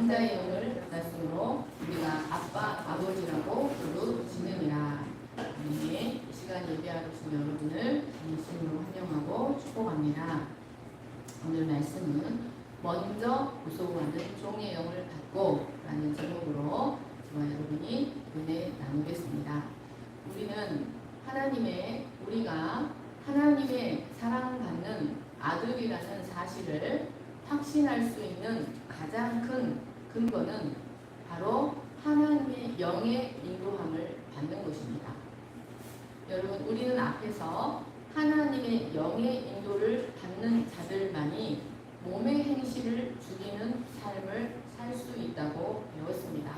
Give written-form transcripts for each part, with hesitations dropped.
인자의 영을 받았으므로 우리가 아빠, 아버지라고 부르짖느니라. 이 시간 예배하러 오신 여러분을 진심으로 환영하고 축복합니다. 오늘 말씀은 먼저 구속받은 종의 영을 받고 라는 제목으로 저와 여러분이 은혜 나누겠습니다. 우리가 하나님의 사랑받는 아들이라는 사실을 확신할 수 있는 가장 큰 근거는 바로 하나님의 영의 인도함을 받는 것입니다. 여러분, 우리는 앞에서 하나님의 영의 인도를 받는 자들만이 몸의 행실을 죽이는 삶을 살 수 있다고 배웠습니다.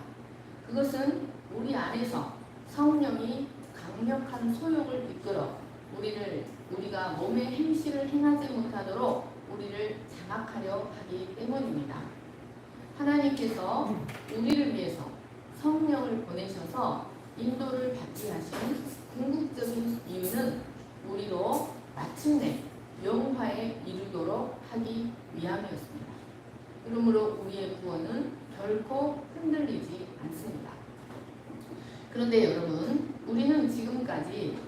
그것은 우리 안에서 성령이 강력한 소욕을 이끌어 우리가 몸의 행실을 행하지 못하도록 우리를 장악하려 하기 때문입니다. 하나님께서 우리를 위해서 성령을 보내셔서 인도를 받게 하신 궁극적인 이유는 우리로 마침내 영화에 이르도록 하기 위함이었습니다. 그러므로 우리의 구원은 결코 흔들리지 않습니다. 그런데 여러분, 우리는 지금까지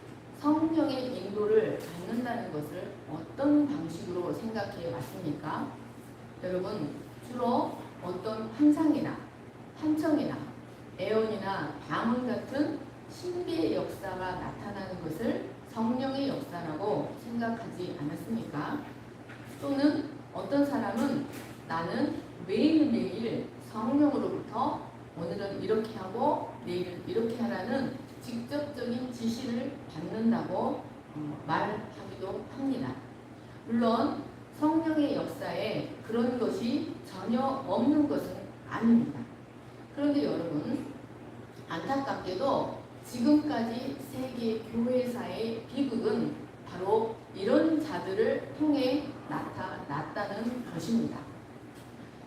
성령의 인도를 받는다는 것을 어떤 방식으로 생각해 왔습니까? 여러분, 주로 어떤 환상이나 환청이나 애언이나 방언 같은 신비의 역사가 나타나는 것을 성령의 역사라고 생각하지 않았습니까? 또는 어떤 사람은 나는 매일매일 성령으로부터 오늘은 이렇게 하고 내일은 이렇게 하라는 직접적인 지시를 받는다고 말하기도 합니다. 물론 성령의 역사에 그런 것이 전혀 없는 것은 아닙니다. 그런데 여러분, 안타깝게도 지금까지 세계 교회사의 비극은 바로 이런 자들을 통해 나타났다는 것입니다.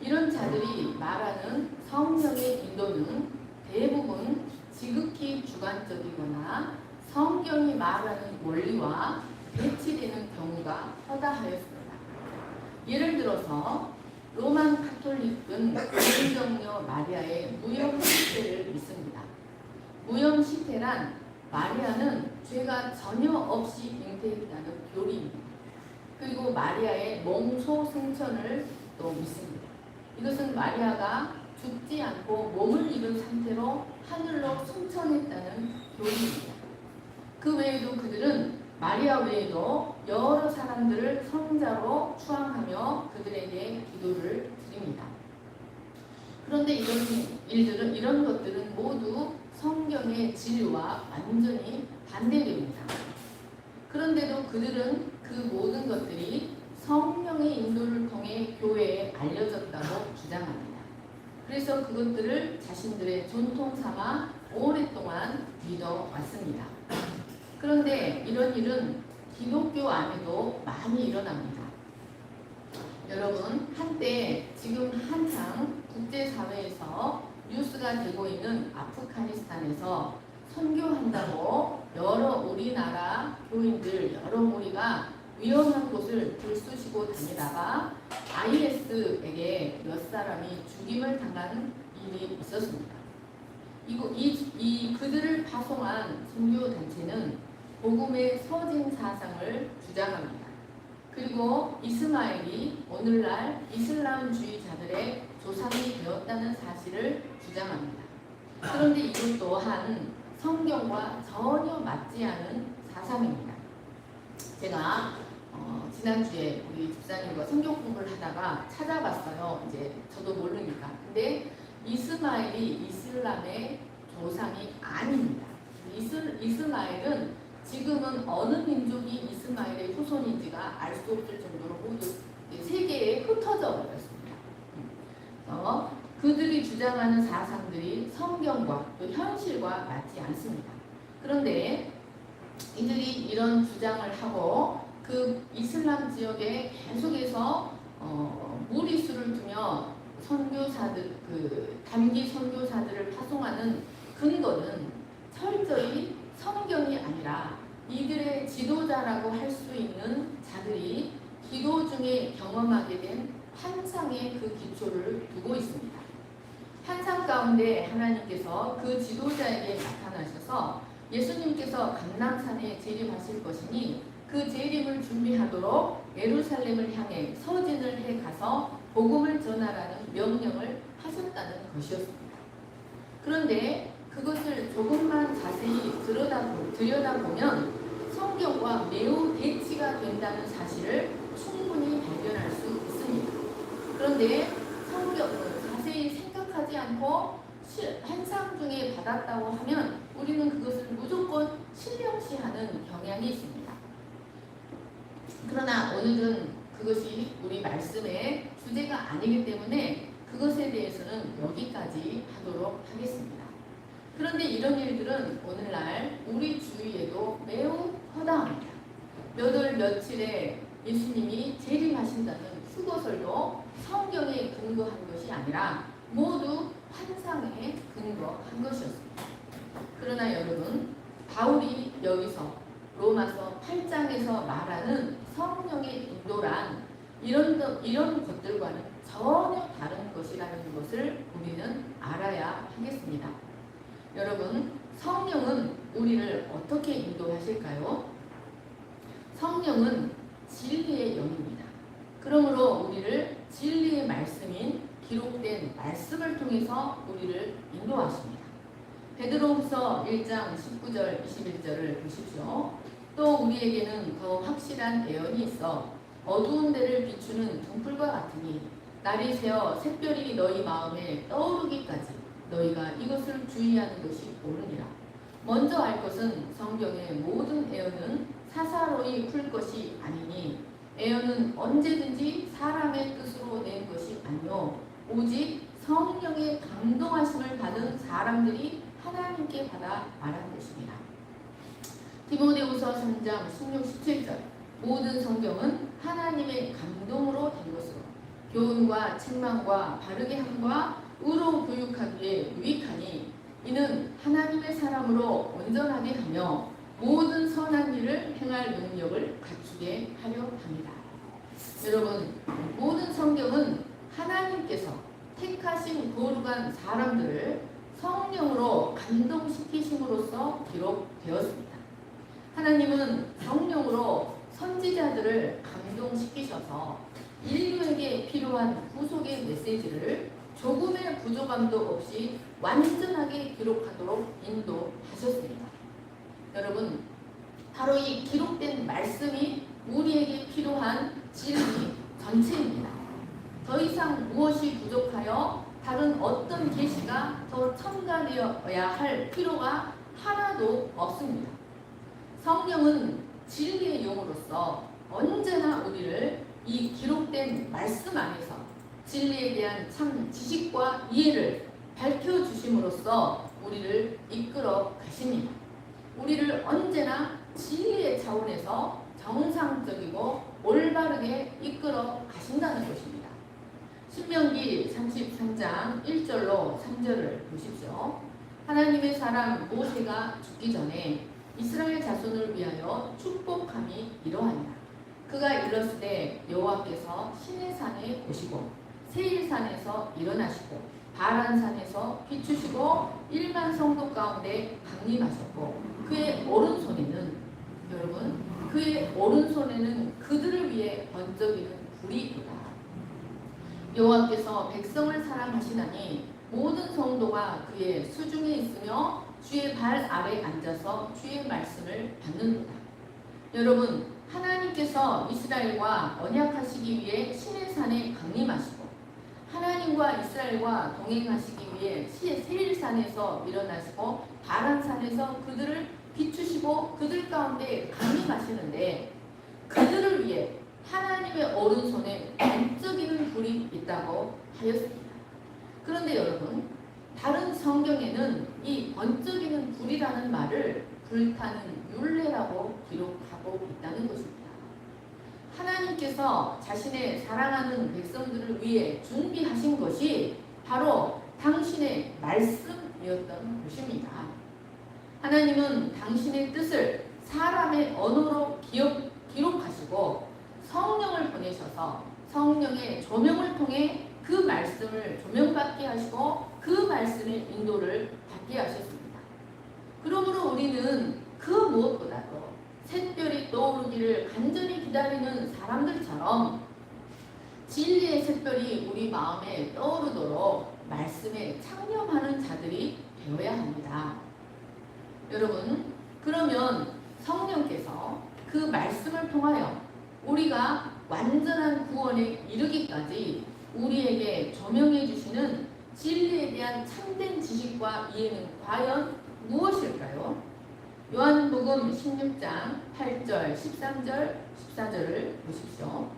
이런 자들이 말하는 성령의 인도는 대부분 지극히 주관적이거나 성경이 말하는 원리와 배치되는 경우가 허다하였습니다. 예를 들어서 로만 카톨릭은 공정녀 마리아의 무염시태를 믿습니다. 무염시태란 마리아는 죄가 전혀 없이 잉태했다는 교리입니다. 그리고 마리아의 몸소 승천을 또 믿습니다. 이것은 마리아가 죽지 않고 몸을 잃은 상태로 하늘로 승천했다는 교리입니다. 그 외에도 그들은 마리아 외에도 여러 사람들을 성자로 추앙하며 그들에게 기도를 드립니다. 그런데 이런 것들은 모두 성경의 진리와 완전히 반대됩니다. 그런데도 그들은 그 모든 것들이 성령의 인도를 통해 교회에 알려졌다고 주장합니다. 그래서 그것들을 자신들의 전통 삼아 오랫동안 믿어왔습니다. 그런데 이런 일은 기독교 안에도 많이 일어납니다. 여러분, 한때 지금 한창 국제사회에서 뉴스가 되고 있는 아프가니스탄에서 선교한다고 여러 우리나라 교인들 여러 무리가 위험한 곳을 들쑤시고 다니다가 IS에게 몇 사람이 죽임을 당하는 일이 있었습니다. 그들을 파송한 선교단체는 복음의 서진 사상을 주장합니다. 그리고 이스마엘이 오늘날 이슬람주의자들의 조상이 되었다는 사실을 주장합니다. 그런데 이것 또한 성경과 전혀 맞지 않은 사상입니다. 제가 지난주에 우리 집사님과 성경 공부를 하다가 찾아봤어요. 이제 저도 모르니까. 근데 이스마엘이 이슬람의 조상이 아닙니다. 이스마엘은 지금은 어느 민족이 이스마엘의 후손인지가 알 수 없을 정도로 모두 세계에 흩어져 버렸습니다. 그들이 주장하는 사상들이 성경과 또 현실과 맞지 않습니다. 그런데 이들이 이런 주장을 하고 그 이슬람 지역에 계속해서 무리수를 두며 단기 선교사들을 파송하는 근거는 철저히 성경이 아니라 이들의 지도자라고 할 수 있는 자들이 기도 중에 경험하게 된 환상의 그 기초를 두고 있습니다. 가운데 하나님께서 그 지도자에게 나타나셔서 예수님께서 감람산에 재림하실 것이니 그 재림을 준비하도록 예루살렘을 향해 서진을 해 가서 복음을 전하라는 명령을 하셨다는 것이었습니다. 그런데 그것을 조금만 자세히 들여다보면 성경과 매우 대치가 된다는 사실을 충분히 발견할 수 있습니다. 그런데 성경을 자세히 생각하지 않고 환상 중에 받았다고 하면 우리는 그것을 무조건 신령시하는 경향이 있습니다. 그러나 오늘은 그것이 우리 말씀의 주제가 아니기 때문에 그것에 대해서는 여기까지 하도록 하겠습니다. 그런데 이런 일들은 오늘날 우리 주위에도 매우 허다합니다. 몇 월 며칠에 예수님이 재림하신다는 휴거설도 성경에 근거한 것이 아니라 모두 환상에 근거한 것이었습니다. 그러나 여러분, 바울이 여기서 로마서 8장에서 말하는 성령의 인도란 이런 것들과는 전혀 다른 것이라는 것을 우리는 알아야 하겠습니다. 여러분, 성령은 우리를 어떻게 인도하실까요? 성령은 진리의 영입니다. 그러므로 우리를 진리의 말씀인 기록된 말씀을 통해서 우리를 인도하십니다. 베드로후서 1장 19절 21절을 보십시오. 또 우리에게는 더 확실한 예언이 있어 어두운 데를 비추는 등불과 같으니 날이 새어 샛별이 너희 마음에 떠오르기까지 너희가 이것을 주의하는 것이 옳으니라. 먼저 알 것은 성경의 모든 예언은 사사로이 풀 것이 아니니 예언은 언제든지 사람의 뜻으로 낸 것이 아니요 오직 성령의 감동하심을 받은 사람들이 하나님께 받아 말한 것입니다. 디모데후서 3장 16, 17절 모든 성경은 하나님의 감동으로 된 것으로 교훈과 책망과 바르게 함과 의로 교육하기에 유익하니 이는 하나님의 사람으로 온전하게 하며 모든 선한 일을 행할 능력을 갖추게 하려 합니다. 여러분, 모든 성경은 하나님께서 택하신 거룩한 사람들을 성령으로 감동시키심으로써 기록되었습니다. 하나님은 성령으로 선지자들을 감동시키셔서 인류에게 필요한 구속의 메시지를 조금의 부족함도 없이 완전하게 기록하도록 인도하셨습니다. 여러분, 바로 이 기록된 말씀이 우리에게 필요한 진리 전체입니다. 더 이상 무엇이 부족하여 다른 어떤 계시가 더 첨가되어야 할 필요가 하나도 없습니다. 성령은 진리의 용으로서 언제나 우리를 이 기록된 말씀 안에서 진리에 대한 참 지식과 이해를 밝혀주심으로써 우리를 이끌어 가십니다. 우리를 언제나 진리의 차원에서 정상적이고 올바르게 이끌어 가신다는 것입니다. 신명기 33장 1절로 3절을 보십시오. 하나님의 사람 모세가 죽기 전에 이스라엘 자손을 위하여 축복함이 이러하니라. 그가 일렀으되 여호와께서 시내산에 오시고 세일산에서 일어나시고 바란산에서 비추시고 1만 성도 가운데 강림하셨고 그의 오른손에는 여러분 그의 오른손에는 그들을 위해 번쩍이는 불이 있다. 여호와께서 백성을 사랑하시나니 모든 성도가 그의 수중에 있으며 주의 발 아래 앉아서 주의 말씀을 받는도다. 여러분, 하나님께서 이스라엘과 언약하시기 위해 시내산에 강림하시고 하나님과 이스라엘과 동행하시기 위해 세일산에서 일어나시고 바란산에서 그들을 비추시고 그들 가운데 강림하시는데 그들을 위해 하나님의 오른손에 번쩍이는 불이 있다고 하였습니다. 그런데 여러분, 다른 성경에는 이 번쩍이는 불이라는 말을 불타는 율례라고 기록하고 있다는 것입니다. 하나님께서 자신의 사랑하는 백성들을 위해 준비하신 것이 바로 당신의 말씀이었던 것입니다. 하나님은 당신의 뜻을 사람의 언어로 기록하시고 성령을 보내셔서 성령의 조명을 통해 그 말씀을 조명받게 하시고 그 말씀의 인도를 받게 하셨습니다. 그러므로 우리는 그 무엇보다도 샛별이 떠오르기를 간절히 기다리는 사람들처럼 진리의 샛별이 우리 마음에 떠오르도록 말씀에 창념하는 자들이 되어야 합니다. 여러분, 그러면 성령께서 그 말씀을 통하여 우리가 완전한 구원에 이르기까지 우리에게 조명해 주시는 진리에 대한 참된 지식과 이해는 과연 무엇일까요? 요한복음 16장 8절, 13절, 14절을 보십시오.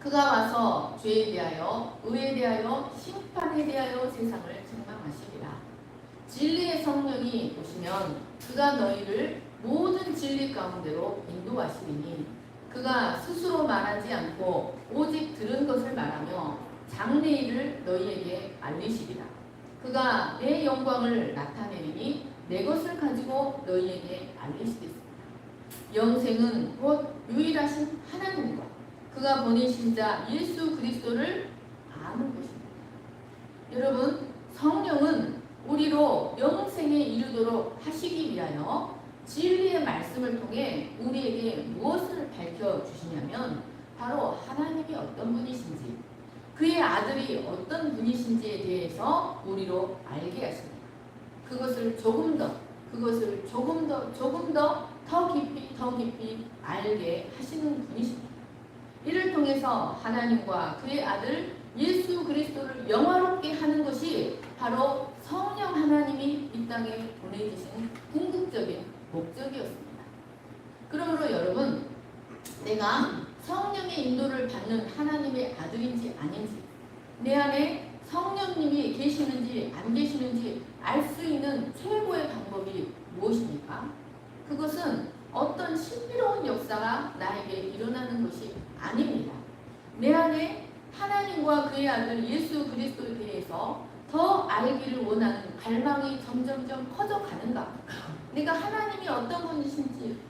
그가 와서 죄에 대하여, 의에 대하여, 심판에 대하여 세상을 책망하시리라. 진리의 성령이 오시면 그가 너희를 모든 진리 가운데로 인도하시리니 그가 스스로 말하지 않고 오직 들은 것을 말하며 장래일을 너희에게 알리시리라. 그가 내 영광을 나타내리니 내 것을 가지고 너희에게 알리시겠습니다. 영생은 곧 유일하신 하나님과 그가 보내신 자 예수 그리스도를 아는 것입니다. 여러분, 성령은 우리로 영생에 이르도록 하시기 위하여 진리의 말씀을 통해 우리에게 무엇을 밝혀주시냐면 바로 하나님이 어떤 분이신지, 그의 아들이 어떤 분이신지에 대해서 우리로 알게 하십니다. 그것을 조금 더 깊이 알게 하시는 분이십니다. 이를 통해서 하나님과 그의 아들 예수 그리스도를 영화롭게 하는 것이 바로 성령 하나님이 이 땅에 보내주신 궁극적인 목적이었습니다. 그러므로 여러분, 내가 성령의 인도를 받는 하나님의 아들인지 아닌지, 내 안에 성령님이 계시는지 안 계시는지 알 수 있는 최고의 방법이 무엇입니까? 그것은 어떤 신비로운 역사가 나에게 일어나는 것이 아닙니다. 내 안에 하나님과 그의 아들 예수 그리스도에 대해서 더 알기를 원하는 갈망이 점점점 커져가는가? 내가 하나님이 어떤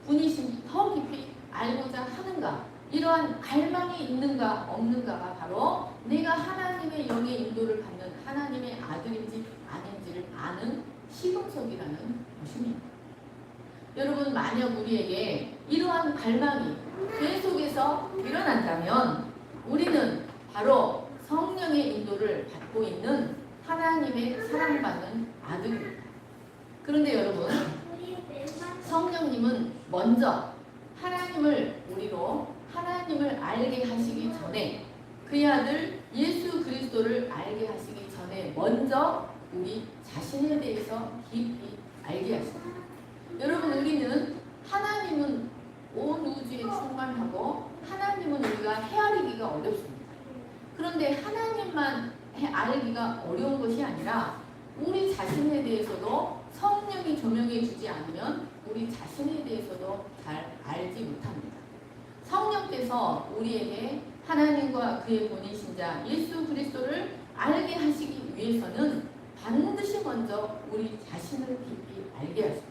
분이신지 더 깊이 알고자 하는가? 이러한 갈망이 있는가 없는가가 바로 내가 하나님의 영의 인도를 받는 하나님의 아들인지 아닌지를 아는 시금석이라는 것입니다. 여러분, 만약 우리에게 이러한 갈망이 계속해서 일어난다면 우리는 바로 성령의 인도를 받고 있는 하나님의 사랑받는 아들입니다. 그런데 여러분, 성령님은 먼저 하나님을 알게 하시기 전에, 그의 아들 예수 그리스도를 알게 하시기 전에 먼저 우리 자신에 대해서 깊이 알게 하십니다. 여러분, 우리는 하나님은 온 우주에 충만하고 하나님은 우리가 헤아리기가 어렵습니다. 그런데 하나님만 알기가 어려운 것이 아니라 우리 자신에 대해서도 성령이 조명해 주지 않으면 우리 자신에 대해서도 잘 알지 못합니다. 성령께서 우리에게 하나님과 그의 보내신 자 예수 그리스도를 알게 하시기 위해서는 반드시 먼저 우리 자신을 깊이 알게 하십니다.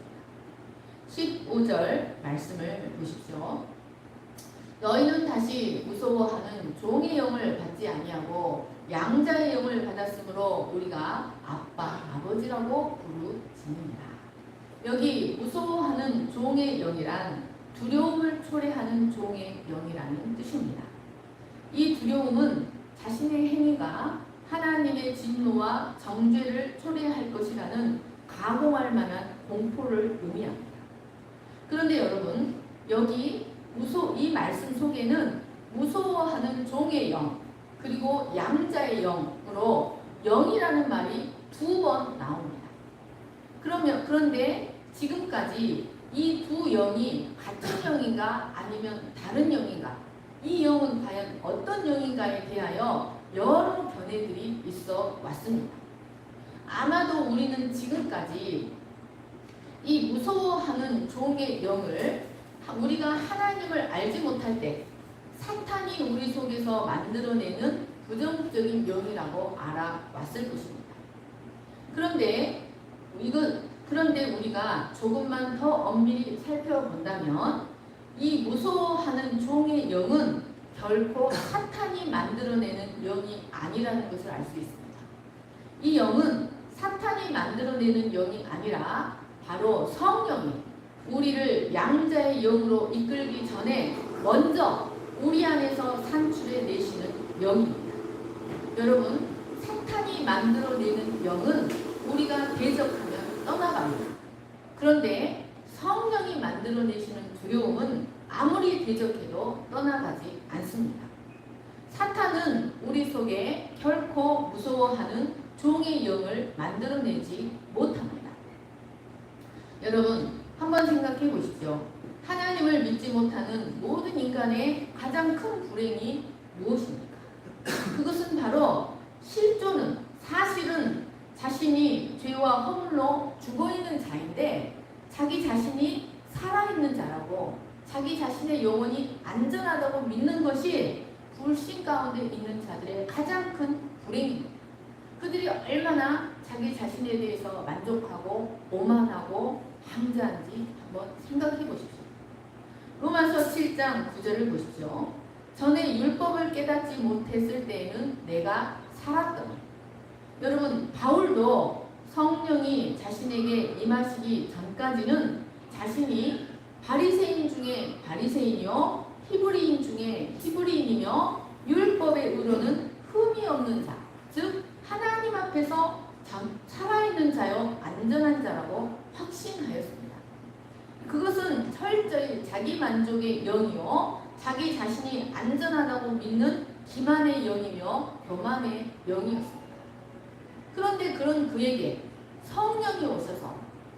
15절 말씀을 보십시오. 너희는 다시 무서워하는 종의 영을 받지 아니하고 양자의 영을 받았으므로 우리가 아빠, 아버지라고 부르짖느니라. 여기 무서워하는 종의 영이란 두려움을 초래하는 종의 영이라는 뜻입니다. 이 두려움은 자신의 행위가 하나님의 진노와 정죄를 초래할 것이라는 가공할 만한 공포를 의미합니다. 그런데 여러분, 여기 이 말씀 속에는 무서워하는 종의 영, 그리고 양자의 영으로 영이라는 말이 2번 나옵니다. 그런데 지금까지 이 두 영이 같은 영인가 아니면 다른 영인가, 이 영은 과연 어떤 영인가에 대하여 여러 견해들이 있어 왔습니다. 아마도 우리는 지금까지 이 무서워하는 종의 영을 우리가 하나님을 알지 못할 때 사탄이 우리 속에서 만들어내는 부정적인 영이라고 알아왔을 것입니다. 그런데 우리가 조금만 더 엄밀히 살펴본다면 이 무서워하는 종의 영은 결코 사탄이 만들어내는 영이 아니라는 것을 알 수 있습니다. 이 영은 사탄이 만들어내는 영이 아니라 바로 성령이 우리를 양자의 영으로 이끌기 전에 먼저 우리 안에서 산출해 내시는 영입니다. 여러분, 사탄이 만들어내는 영은 우리가 대적하면 떠나갑니다. 그런데 성령이 만들어내시는 두려움은 아무리 대적해도 떠나가지 않습니다. 사탄은 우리 속에 결코 무서워하는 종의 영을 만들어내지 못합니다. 여러분, 한번 생각해 보십시오. 하나님을 믿지 못하는 모든 인간의 가장 큰 불행이 무엇입니까? 그것은 바로 실존은 사실은 자신이 죄와 허물로 죽어있는 자인데 자기 자신이 살아있는 자라고 자기 자신의 영혼이 안전하다고 믿는 것이 불신 가운데 있는 자들의 가장 큰 불행입니다. 그들이 얼마나 자기 자신에 대해서 만족하고 오만하고 방자한지 한번 생각해 보십시오. 로마서 7장 9절을 보십시오. 전에 율법을 깨닫지 못했을 때에는 내가 살았더니. 여러분, 바울도 성령이 자신에게 임하시기 전까지는 자신이 바리새인 중에 바리새인이요 히브리인 중에 히브리인이며 율법의 의로는 흠이 없는 자, 즉 하나님 앞에서 살아있는 자요 안전한 자라고 확신하였습니다. 그것은 철저히 자기 만족의 영이요 자기 자신이 안전하다고 믿는 기만의 영이며 교만의 영이었습니다. 그런데 그런 그에게 성령이 오셔서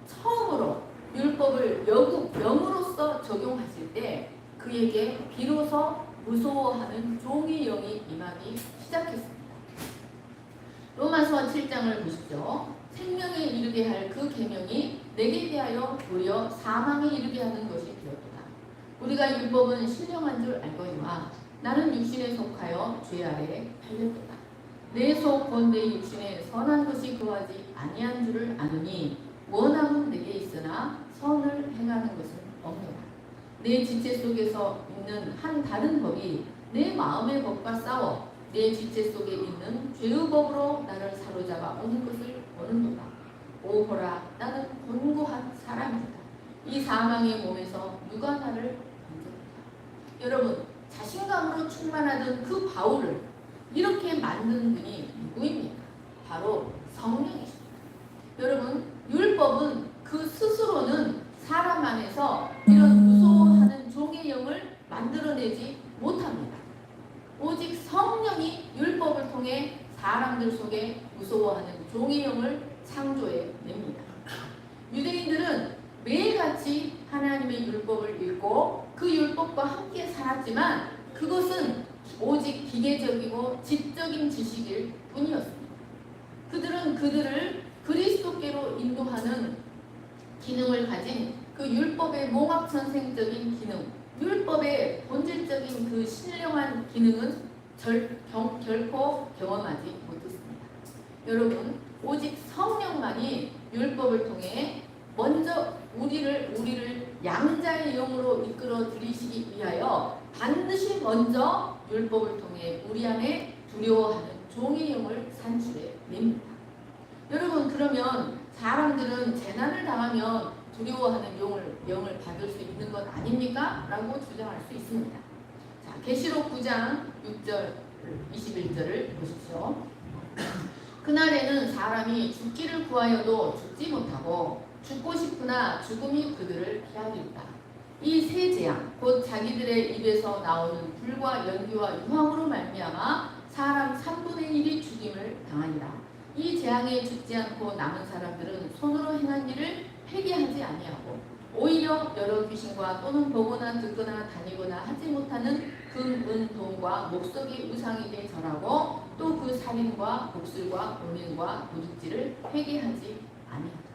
처음으로 율법을 영으로서 적용하실 때 그에게 비로소 무서워하는 종의 영이 임하기 시작했습니다. 로마서 7장을 보십시오. 생명에 이르게 할 그 계명이 내게 대하여 도리어 사망에 이르게 하는 것이 되었도다. 우리가 율법은 신령한 줄 알거니와 나는 육신에 속하여 죄 아래에 팔렸도다. 내 속 곧 내 육신에 선한 것이 거하지 아니한 줄을 아느니 원함은 내게 있으나 선을 행하는 것은 없노라. 내 지체 속에서 있는 한 다른 법이 내 마음의 법과 싸워 내 지체 속에 있는 죄의 법으로 나를 사로잡아 오는 것을 보는도다. 오 보라, 나는 곤고한 사람이다. 이 사망의 몸에서 누가 나를 건져올까? 여러분, 자신감으로 충만하던 그 바울을 이렇게 만드는 분이 누구입니까? 바로 성령이십니다. 여러분, 율법은 그 스스로는 사람 안에서 이런 무서워하는 종의 영을 만들어내지 못합니다. 오직 성령이 율법을 통해 사람들 속에 무서워하는 종의 영을 창조해 냅니다. 유대인들은 매일같이 하나님의 율법을 읽고 그 율법과 함께 살았지만 그것은 오직 기계적이고 지적인 지식일 뿐이었습니다. 그들은 그들을 그리스도께로 인도하는 기능을 가진 그 율법의 몽합천생적인 기능, 율법의 본질적인 그 신령한 기능은 결코 경험하지 못했습니다. 여러분, 오직 성령만이 율법을 통해 먼저 우리를 양자의 영으로 이끌어 들이시기 위하여 반드시 먼저 율법을 통해 우리 안에 두려워하는 종의 영을 산출해 냅니다. 여러분, 그러면 사람들은 재난을 당하면 두려워하는 영을 받을 수 있는 것 아닙니까? 라고 주장할 수 있습니다. 자, 계시록 9장 6절 21절을 보십시오. 그날에는 사람이 죽기를 구하여도 죽지 못하고 죽고 싶으나 죽음이 그들을 피하리로다. 이 세 재앙 곧 자기들의 입에서 나오는 불과 연기와 유황으로 말미암아 사람 3분의 1이 죽임을 당하니라. 이 재앙에 죽지 않고 남은 사람들은 손으로 행한 일을 회개하지 아니하고 오히려 여러 귀신과 또는 보거나 듣거나 다니거나 하지 못하는 금, 은, 돈과 목석이 우상에게 절하고 또 그 살인과 복술과 음행과 도둑질을 회개하지 아니하더라.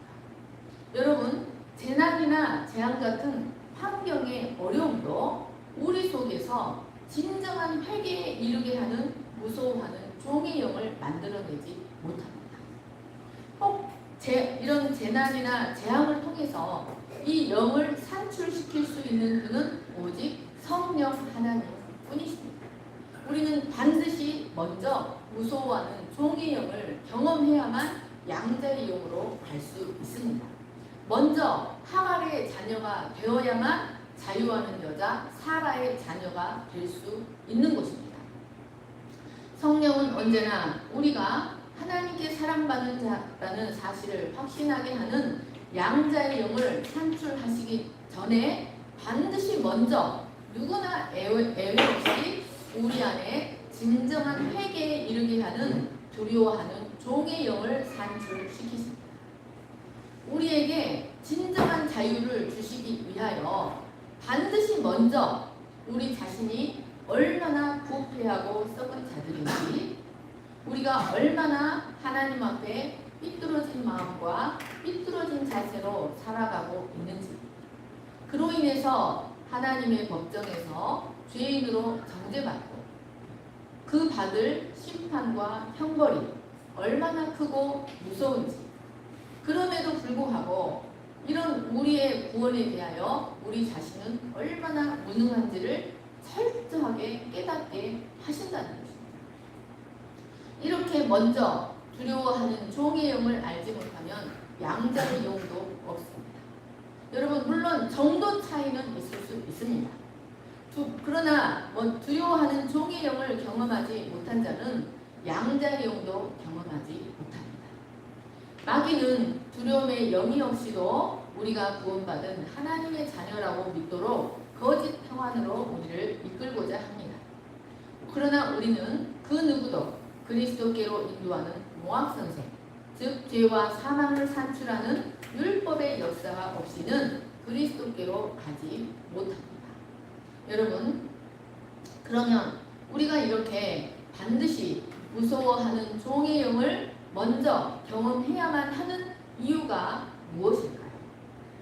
여러분, 재난이나 재앙 같은 환경의 어려움도 우리 속에서 진정한 회개에 이르게 하는 무서워하는 종의 영을 만들어내지 못합니다. 꼭 이런 재난이나 재앙을 통해서 이 영을 산출시킬 수 있는 분은 오직 성령 하나님 뿐이십니다. 우리는 반드시 먼저 무서워하는 종의 영을 경험해야만 양자의 영으로 갈 수 있습니다. 먼저 하갈의 자녀가 되어야만 자유하는 여자 사라의 자녀가 될 수 있는 것입니다. 성령은 언제나 우리가 하나님께 사랑받는 자라는 사실을 확신하게 하는 양자의 영을 산출하시기 전에 반드시 먼저 누구나 애외 없이 우리 안에 진정한 회개에 이르게 하는 두려워하는 종의 영을 산출시키십니다. 우리에게 진정한 자유를 주시기 위하여 반드시 먼저 우리 자신이 얼마나 부패하고 썩은 자들인지, 우리가 얼마나 하나님 앞에 삐뚤어진 마음과 삐뚤어진 자세로 살아가고 있는지, 그로 인해서 하나님의 법정에서 죄인으로 정죄받고 그 받을 심판과 형벌이 얼마나 크고 무서운지, 그럼에도 불구하고 이런 우리의 구원에 대하여 우리 자신은 얼마나 무능한지를 철저하게 깨닫게 하신다는 것입니다. 이렇게 먼저 두려워하는 종의 영을 알지 못하면 양자의 영도 없습니다. 여러분, 물론 정도 차이는 있을 수 있습니다. 그러나 두려워하는 종의 영을 경험하지 못한 자는 양자의 영도 경험하지 못합니다. 마귀는 두려움의 영이 없이도 우리가 구원받은 하나님의 자녀라고 믿도록 거짓 평안으로 우리를 이끌고자 합니다. 그러나 우리는 그 누구도 그리스도께로 인도하는 모학선생, 즉 죄와 사망을 산출하는 율법의 역사가 없이는 그리스도께로 가지 못합니다. 여러분, 그러면 우리가 이렇게 반드시 무서워하는 종의 영을 먼저 경험해야만 하는 이유가 무엇일까요?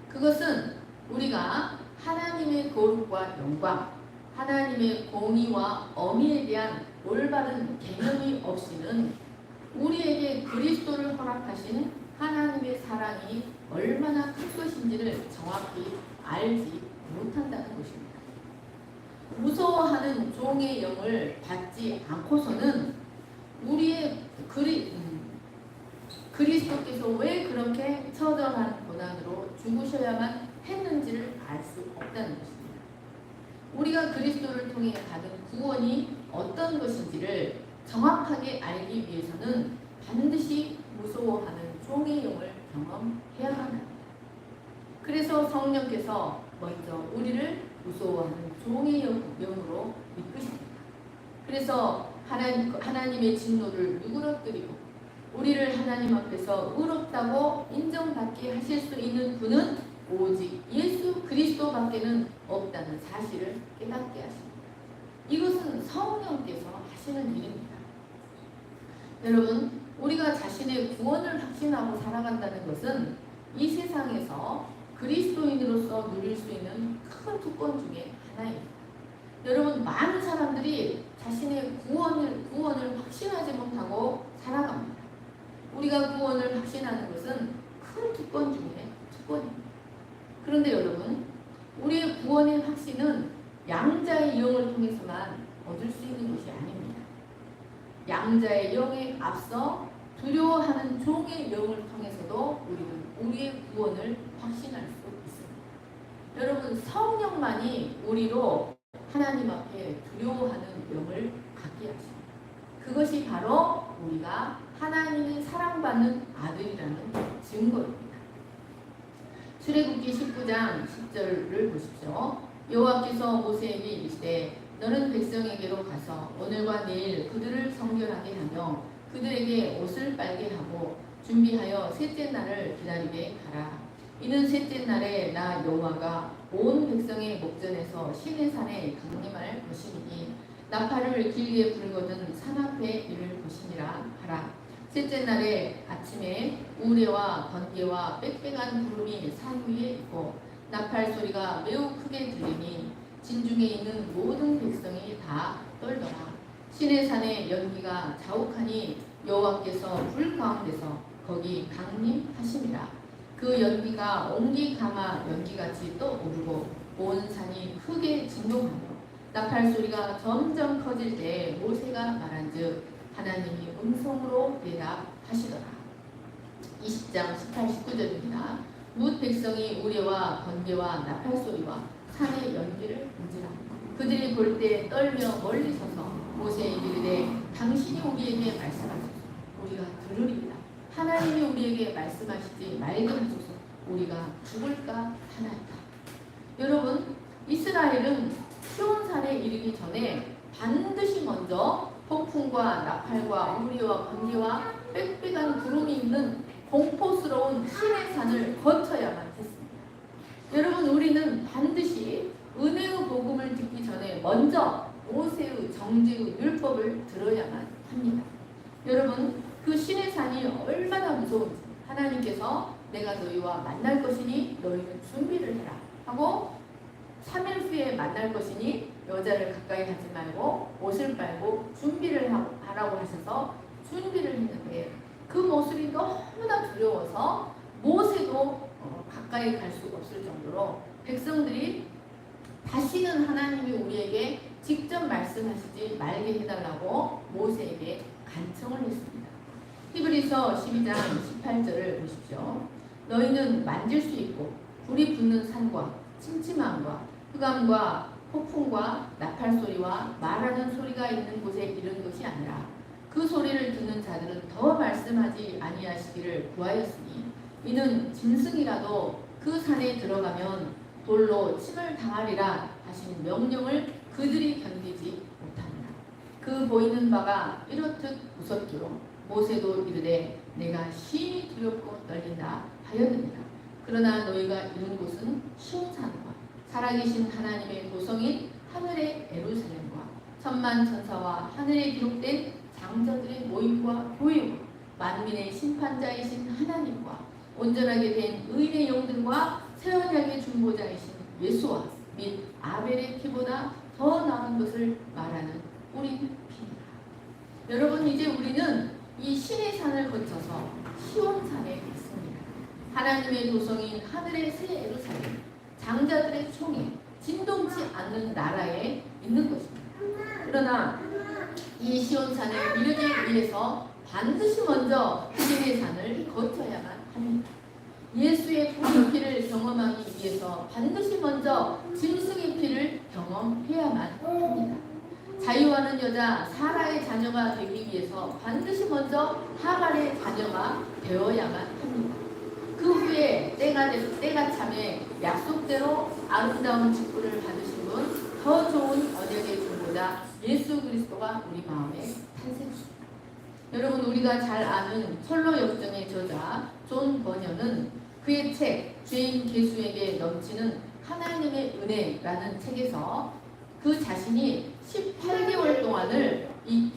그것은 우리가 하나님의 거룩과 영광, 하나님의 공의와 엄의에 대한 올바른 개념이 없이는 우리에게 그리스도를 허락하신 하나님의 사랑이 얼마나 큰 것인지를 정확히 알지 못한다는 것입니다. 무서워하는 종의 영을 받지 않고서는 우리의 그리스도께서 왜 그렇게 처절한 고난으로 죽으셔야만 했는지를 알 수 없다는 것입니다. 우리가 그리스도를 통해 받은 구원이 어떤 것인지를 정확하게 알기 위해서는 반드시 무서워하는 종의 영을 경험해야만 합니다. 그래서 성령께서 먼저 우리를 무서워하는 종의 영으로 이끄십니다. 그래서 하나님의 진노를 누그러뜨리고 우리를 하나님 앞에서 의롭다고 인정받게 하실 수 있는 분은 오직 예수 그리스도밖에는 없다는 사실을 깨닫게 하십니다. 이것은 성령께서 하시는 일입니다. 여러분, 우리가 자신의 구원을 확신하고 살아간다는 것은 이 세상에서 그리스도인으로서 누릴 수 있는 큰 특권 중에 하나입니다. 여러분, 많은 사람들이 자신의 구원을 확신하지 못하고 살아갑니다. 우리가 구원을 확신하는 것은 큰 특권 중에 특권입니다. 그런데 여러분, 우리의 구원의 확신은 양자의 영을 통해서만 얻을 수 있는 것이 아닙니다. 양자의 영에 앞서 두려워하는 종의 영을 통해서도 우리는 우리의 구원을 확신할 수 있습니다. 여러분, 성령만이 우리로 하나님 앞에 두려워하는 영을 갖게 하십니다. 그것이 바로 우리가 하나님의 사랑받는 아들이라는 증거입니다. 출애굽기 19장 10절을 보십시오. 여호와께서 모세에게 이르시되 너는 백성에게로 가서 오늘과 내일 그들을 성결하게 하며 그들에게 옷을 빨게 하고 준비하여 셋째 날을 기다리게 하라. 이는 셋째 날에 나 여호와가 온 백성의 목전에서 시내산에 강림할 것이니 나팔을 길게 불거든 산 앞에 이를 것이니라 하라. 셋째 날에 아침에 우레와 번개와 빽빽한 구름이 산 위에 있고 나팔 소리가 매우 크게 들리니 진중에 있는 모든 백성이 다 떨더라. 시내산에 연기가 자욱하니 여호와께서 불 가운데서 거기 강림하심이라. 그 연기가 옹기 가마 연기같이 떠오르고 온 산이 크게 진동하며 나팔 소리가 점점 커질 때 모세가 말한즉 하나님이 음성으로 대답하시더라. 20장 18, 19절입니다. 뭇 백성이 우레와 번개와 나팔 소리와 산의 연기를 본지라. 그들이 볼 때 떨며 멀리 서서 모세에게 이르되 당신이 우리에게 말씀하소서. 우리가 들으리이다. 하나님이 우리에게 말씀하시지 말게 하소서. 우리가 죽을까 하나이다. 여러분, 이스라엘은 시온산에 이르기 전에 반드시 먼저 폭풍과 나팔과 우리와 번개와 빽빽한 구름이 있는 공포스러운 신의 산을 거쳐야만 했습니다. 여러분, 우리는 반드시 은혜의 복음을 듣기 전에 먼저 모세의 정죄의 율법을 들어야만 합니다. 여러분, 그 신의 산이 얼마나 무서운지 하나님께서 내가 너희와 만날 것이니 너희는 준비를 해라 하고 3일 후에 만날 것이니 여자를 가까이 하지 말고 옷을 빨고 준비를 하라고 하셔서 준비를 했는데 그 모습이 너무나 두려워서 모세도 가까이 갈 수가 없을 정도로 백성들이 다시는 하나님이 우리에게 직접 말씀하시지 말게 해달라고 모세에게 간청을 했습니다. 히브리서 12장 18절을 보십시오. 너희는 만질 수 있고 불이 붙는 산과 침침함과 흑암과 폭풍과 나팔 소리와 말하는 소리가 있는 곳에 이른 것이 아니라 그 소리를 듣는 자들은 더 말씀하지 아니하시기를 구하였으니 이는 짐승이라도 그 산에 들어가면 돌로 침을 당하리라 하신 명령을 그들이 견디지 못하니라. 그 보이는 바가 이렇듯 무섭기로 모세도 이르되 내가 심히 두렵고 떨린다 하였느니라. 그러나 너희가 이른 곳은 시온산과 살아계신 하나님의 도성인 하늘의 예루살렘과 천만 천사와 하늘에 기록된 장자들의 모임과 교회와 만민의 심판자이신 하나님과 온전하게 된 의인의 영들과 새 언약의 중보자이신 예수와 및 아벨의 피보다 더 나은 것을 말하는 우리 피니라. 여러분, 이제 우리는 이 신의 산을 거쳐서 시온산에 있습니다. 하나님의 도성인 하늘의 새 예루살렘, 장자들의 총회, 진동치 않는 나라에 있는 것입니다. 그러나 이 시온산에 이르기 위해서 반드시 먼저 신의 산을 거쳐야만 합니다. 예수의 보혈 피를 경험하기 위해서 반드시 먼저 짐승의 피를 경험해야만 합니다. 자유하는 여자 사라의 자녀가 되기 위해서 반드시 먼저 하갈의 자녀가 되어야만 합니다. 그 후에 때가 참에 약속대로 아름다운 직분을 받으신 분, 더 좋은 언약의 중보자 예수 그리스도가 우리 마음에 탄생했습니다. 여러분, 우리가 잘 아는 철로 역정의 저자 존 버녀는 그의 책 죄인 개수에게 넘치는 하나님의 은혜라는 책에서 그 자신이 18개월 동안을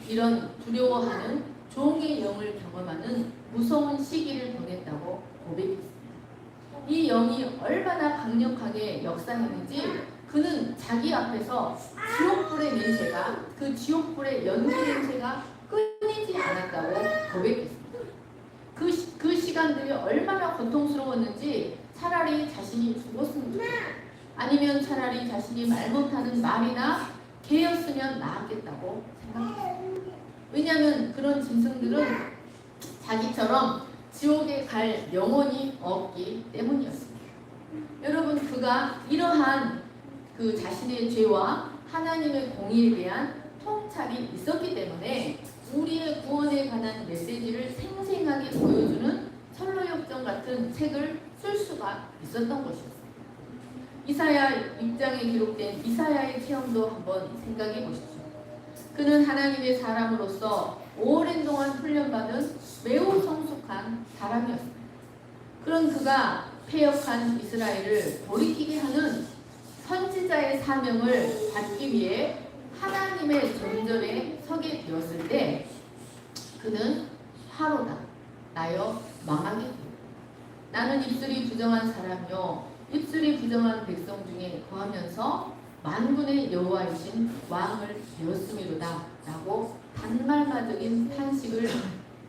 이런 두려워하는 종의 영을 경험하는 무서운 시기를 보냈다고 고백했습니다. 이 영이 얼마나 강력하게 역사했는지 그는 자기 앞에서 지옥불의 냄새가, 그 지옥불의 연기 냄새가 끊이지 않았다고 고백했습니다. 그 시간들이 얼마나 고통스러웠는지 차라리 자신이 죽었으면 좋겠다, 아니면 차라리 자신이 말 못하는 말이나 개였으면 나았겠다고 생각했습니다. 왜냐하면 그런 짐승들은 자기처럼 지옥에 갈 영혼이 없기 때문이었습니다. 여러분, 그가 이러한 그 자신의 죄와 하나님의 공의에 대한 통찰이 있었기 때문에 우리의 구원에 관한 메시지를 생생하게 보여주는 철로역정 같은 책을 쓸 수가 있었던 것이었습니다. 이사야 6장에 기록된 이사야의 체험도 한번 생각해 보십시오. 그는 하나님의 사람으로서 오랜 동안 훈련받은 매우 성숙한 사람이었습니다. 그런 그가 패역한 이스라엘을 돌이키게 하는 선지자의 사명을 받기 위해 하나님의 전절에 서게 되었을 때 그는 화로다 나여 망하게 되었다. 나는 입술이 부정한 사람이요 입술이 부정한 백성 중에 거하면서 만군의 여호와이신 왕을 되었음이로다 라고 단말마적인 탄식을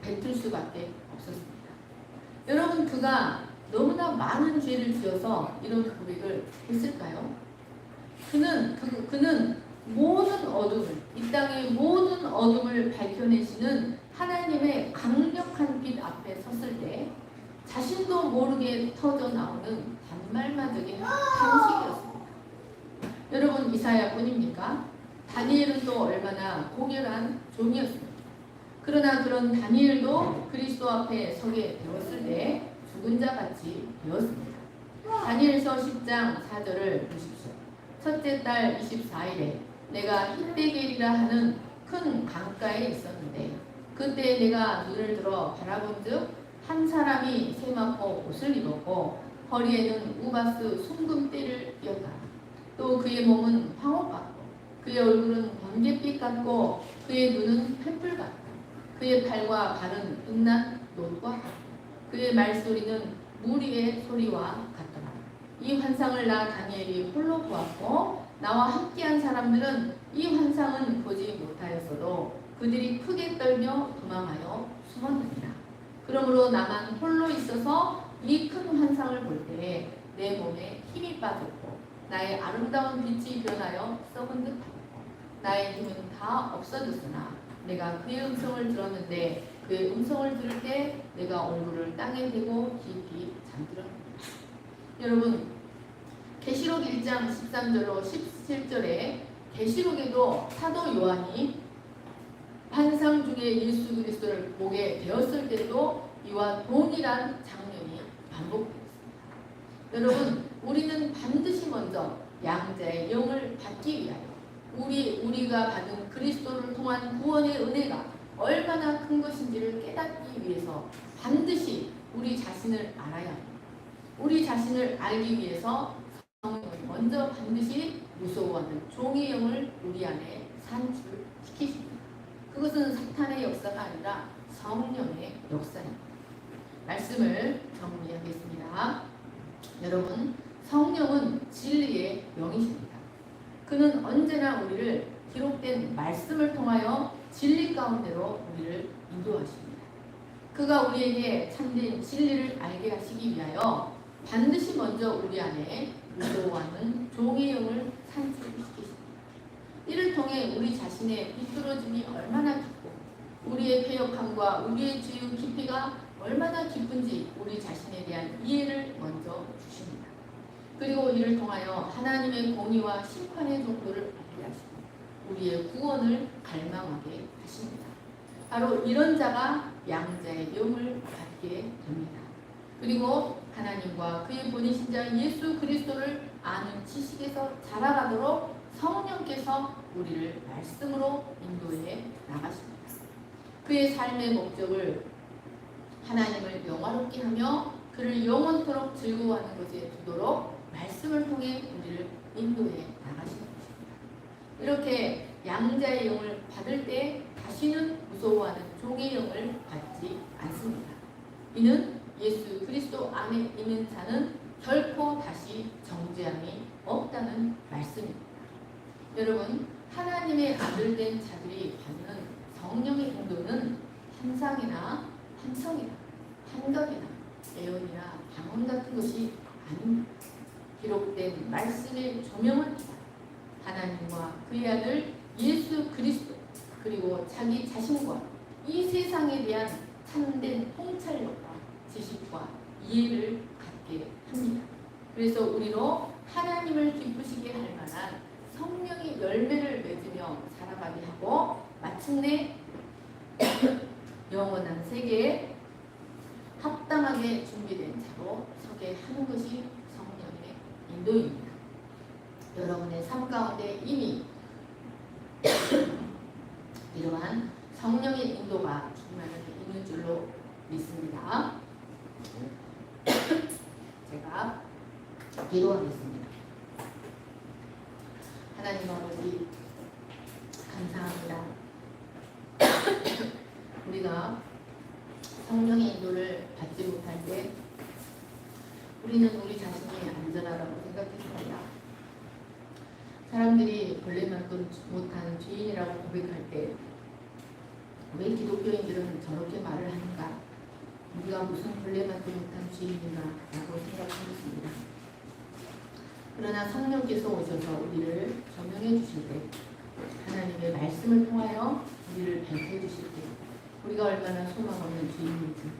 뱉을 수밖에 없었습니다. 여러분, 그가 너무나 많은 죄를 지어서 이런 고백을 했을까요? 그는 모든 어둠을, 이 땅의 모든 어둠을 밝혀내시는 하나님의 강력한 빛 앞에 섰을 때 자신도 모르게 터져 나오는 단말마적의 탄식이었습니다. 여러분, 이사야뿐입니까? 다니엘은 또 얼마나 고결한 종이었습니다. 그러나 그런 다니엘도 그리스도 앞에 서게 되었을 때 죽은 자같이 되었습니다. 다니엘서 10장 4절을 보십시오. 첫째 달 24일에 내가 히데겔이라 하는 큰 강가에 있었는데 그때 내가 눈을 들어 바라본즉 한 사람이 세마포 옷을 입었고 허리에는 우바스 순금대를 띄었다. 또 그의 몸은 황옥 같고 그의 얼굴은 번갯빛 같고 그의 눈은 횃불 같다. 그의 팔과 발은 은난 노루와 같다. 그의 말소리는 무리의 소리와 같더라. 이 환상을 나 다니엘이 홀로 보았고 나와 함께한 사람들은 이 환상은 보지 못하였어도 그들이 크게 떨며 도망하여 숨었느니라. 그러므로 나만 홀로 있어서 이 큰 환상을 볼 때에 내 몸에 힘이 빠졌고 나의 아름다운 빛이 변하여 썩은 듯하고 나의 힘은 다 없어졌으나 내가 그의 음성을 들었는데 그의 음성을 들을 때 내가 얼굴을 땅에 대고 깊이 잠들었습니다. 여러분, 계시록 1장 13절로 17절에 계시록에도 사도 요한이 환상 중에 예수 그리스도를 보게 되었을 때도 이와 동일한 장면이 반복되었습니다. 여러분, 우리는 반드시 먼저 양자의 영을 받기 위하여 우리가 받은 그리스도를 통한 구원의 은혜가 얼마나 큰 것인지를 깨닫기 위해서 반드시 우리 자신을 알아야 합니다. 우리 자신을 알기 위해서 성령은 먼저 반드시 무서워하는 종의 영을 우리 안에 산출시키십니다. 그것은 사탄의 역사가 아니라 성령의 역사입니다. 말씀을 정리하겠습니다. 여러분, 성령은 진리의 영이십니다. 그는 언제나 우리를 기록된 말씀을 통하여 진리 가운데로 우리를 인도하십니다. 그가 우리에게 참된 진리를 알게 하시기 위하여 반드시 먼저 우리 안에 무서워하는 종의 영을 산출시키십니다. 이를 통해 우리 자신의 비뚤어짐이 얼마나 깊고 우리의 패역함과 우리의 죄의 깊이가 얼마나 깊은지 우리 자신에 대한 이해를 먼저 주십니다. 그리고 이를 통하여 하나님의 공의와 심판의 정도를 알게 하시고 우리의 구원을 갈망하게 하십니다. 바로 이런 자가 양자의 영을 받게 됩니다. 그리고 하나님과 그의 보내신 자 예수 그리스도를 아는 지식에서 자라가도록 성령께서 우리를 말씀으로 인도해 나가십니다. 그의 삶의 목적을 하나님을 영화롭게 하며 그를 영원토록 즐거워하는 것에 두도록 말씀을 통해 우리를 인도해 나가시는 것입니다. 이렇게 양자의 영을 받을 때 다시는 무서워하는 종의 영을 받지 않습니다. 이는 예수 그리스도 안에 있는 자는 결코 다시 정죄함이 없다는 말씀입니다. 여러분, 하나님의 아들된 자들이 받는 성령의 인도는 환상이나 환청이나 환각이나 예언이나 방언 같은 것이 아닙니다. 기록된 말씀의 조명을 받아 하나님과 그의 아들 예수 그리스도 그리고 자기 자신과 이 세상에 대한 참된 통찰력과 지식과 이해를 갖게 합니다. 그래서 우리로 하나님을 기쁘시게 할 만한 성령의 열매를 맺으며 살아가게 하고 마침내 영원한 세계에 합당하게 준비된 자로 서게 하는 것이 성령의 인도입니다. 여러분의 삶 가운데 이미 이러한 성령의 인도가 충만하게 있는 줄로 믿습니다. 제가 기도하겠습니다. 하나님 아버지, 감사합니다. 우리가 성령의 인도를 받지 못할 때 우리는 우리 자신이 안전하다고 생각했습니다. 사람들이 벌레만큼 못하는 죄인이라고 고백할 때 왜 기독교인들은 저렇게 말을 하는가? 우리가 무슨 벌레만큼 못한 죄인인가? 라고 생각했습니다. 그러나 성령께서 오셔서 우리를 조명해 주실 때 하나님의 말씀을 통하여 우리를 밝혀 주실 때 우리가 얼마나 소망 없는 주인인지,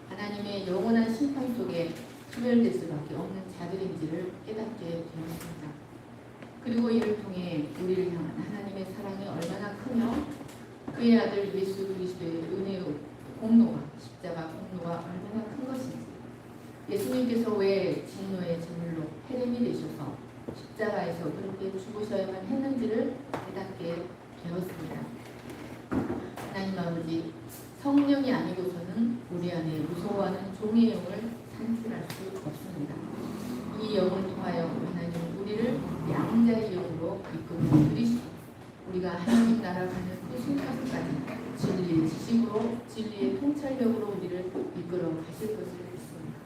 하나님의 영원한 심판 속에 소멸될 수밖에 없는 자들인지를 깨닫게 되었습니다. 그리고 이를 통해 우리를 향한 하나님의 사랑이 얼마나 크며 그의 아들 예수 그리스도의 은혜의 공로가, 십자가 공로가 얼마나 큰 것인지, 예수님께서 왜 진노의 제물로 해림이 되셔서 십자가에서 그렇게 죽으셔야만 했는지를 깨닫게 되었습니다. 하나님 아버지, 성령이 아니고서는 우리 안에 무서워하는 종의 영을 산출할 수 없습니다. 이 영을 통하여 하나님 우리를 양자의 영으로 이끌어 드리시고 우리가 하나님 나라 가는 그 순간까지 진리의 지식으로, 진리의 통찰력으로 우리를 이끌어 가실 것을 믿습니다.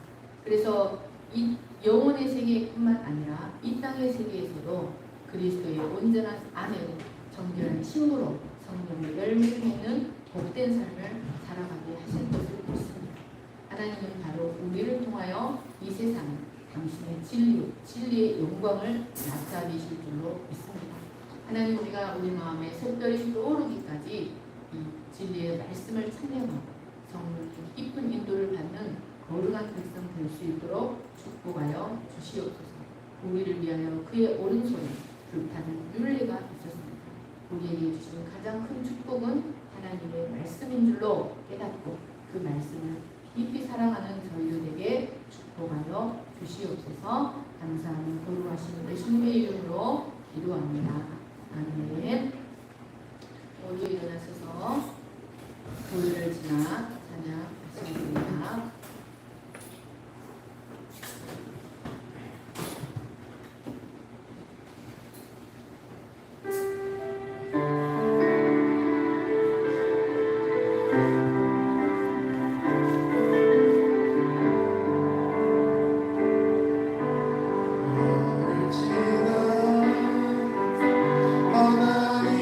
그래서 이 영혼의 세계뿐만 아니라 이 땅의 세계에서도 그리스도의 온전한 아내로 정결한 신부로 성령의 열매를 맺는 복된 삶을 살아가게 하실 것을 믿습니다. 하나님은 바로 우리를 통하여 이 세상에 당신의 진리의 영광을 나타내실 줄로 믿습니다. 하나님, 우리가 우리 마음에 샛별이 떠오르기까지 이 진리의 말씀을 찬양하고 성령의 깊은 인도를 받는 거룩한 백성 될 수 있도록 축복하여 주시옵소서. 우리를 위하여 그의 오른손에 불타는 율례가 있었습니다. 우리에게 주신 가장 큰 축복은 하나님의 말씀인 줄로 깨닫고 그 말씀을 깊이 사랑하는 저희들에게 축복하여 주시옵소서. 감사하는 거룩하신 예수님의 이름으로 기도합니다. 아멘. 모두 일어나셔서 교회를 지나 찬양하시겠습니다. 하나님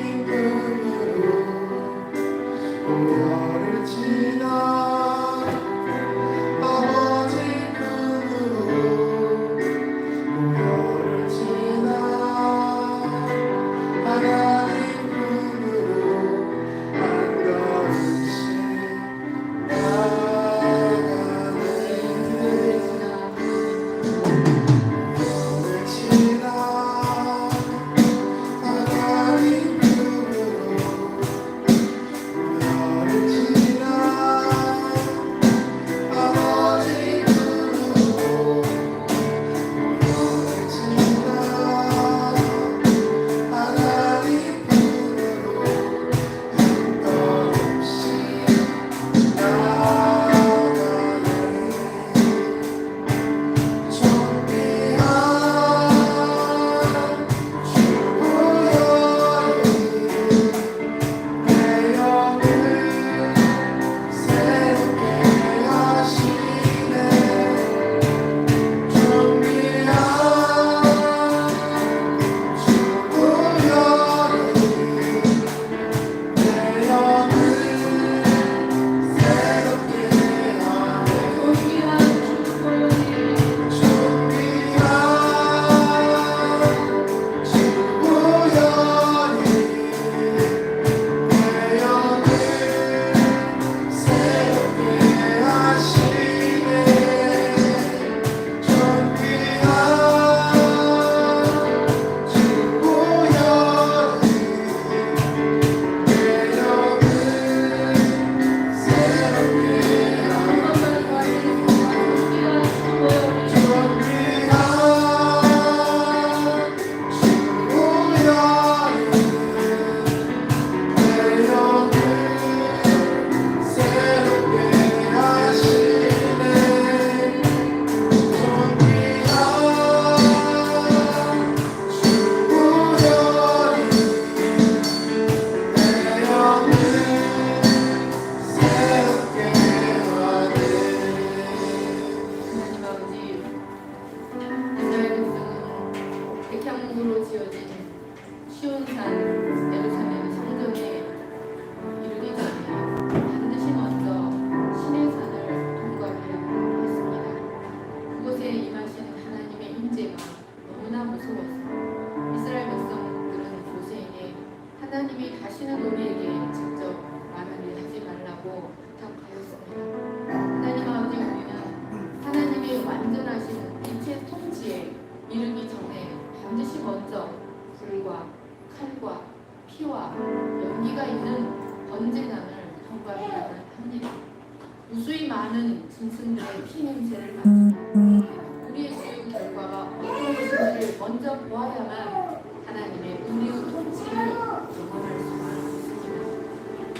무수히 많은 짐승들의 피 냄새를 맡습니다. 우리의 주 결과가 어떤 것인지를 먼저 보아야만 하나님의 은혜의 통치를 경험할 수가 있습니다.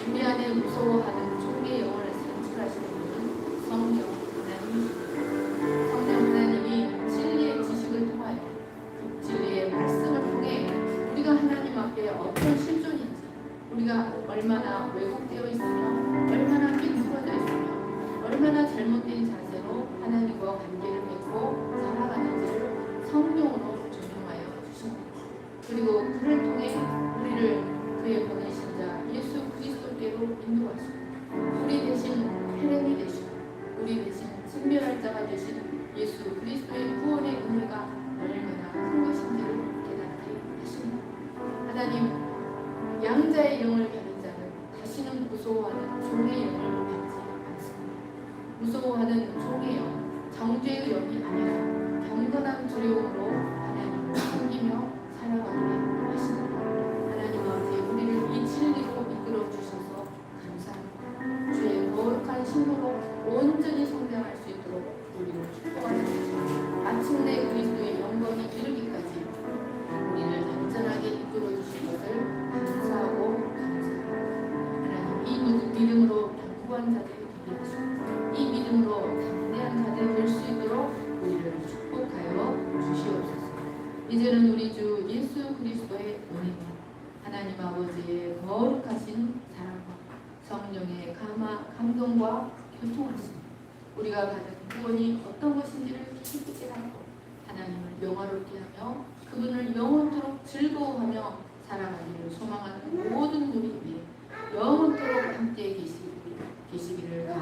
우리 안에 무서워하는 종의 영혼을 산출하시는 분은 성령 하나님이십니다. 성령 하나님이 진리의 지식을 통하여 진리의 말씀을 통해 우리가 하나님 앞에 어떤 실존인지, 우리가 얼마나 왜곡되어 있으며 얼마나 삐뚤어져 있으며 얼마나 잘못된 자세로 하나님과 관계를 맺고 살아가는지를 성령으로 조명하여 주십니다. 그리고 그를 통해 우리를 그의 보내신 자 예수 그리스도께로 인도하시고 우리 대신 헬렘이 되시고 우리 대신 진멸할 자가 되신 예수 그리스도의 구원의 은혜가 얼마나 큰 것인지를 깨닫게 하십니다. 하나님, 양자의 영을 가진 자는 다시는 무서워하는 종의 영을 받지 않습니다. 무서워하는 종의 영, 정죄의 영이 아니라 경건한 두려움으로 하나님을 섬기며 살아가게 하십니다. 하나님 아버지, 우리를 이 진리로 이끌어 주셔서 감사합니다. 주의 거룩한 신부로 온전히 성장할 수 있도록 우리를 축복하옵소서. 마침내 그리스도의 영광이 이르기까지 우리를 안전하게 이끌어 주신 것을 감사하고 감사합니다. 하나님, 이 믿음으로 견고한 자들이 되게 하시고 이 믿음으로 담대한 자들이 될 수 있도록 우리를 축복하여 주시옵소서. 이제는 우리 주 예수 그리스도의 은혜와 하나님 아버지의 거룩하신 사랑과 성령의 감동과 교통하심, 우리가 받은 구원이 어떤 것인지를 깊이 깨닫고 하나님을 영화롭게 하며 그분을 영원토록 즐거워하며 살아가기를 소망하는 모든 우리 위에 영원토록 함께 계시기를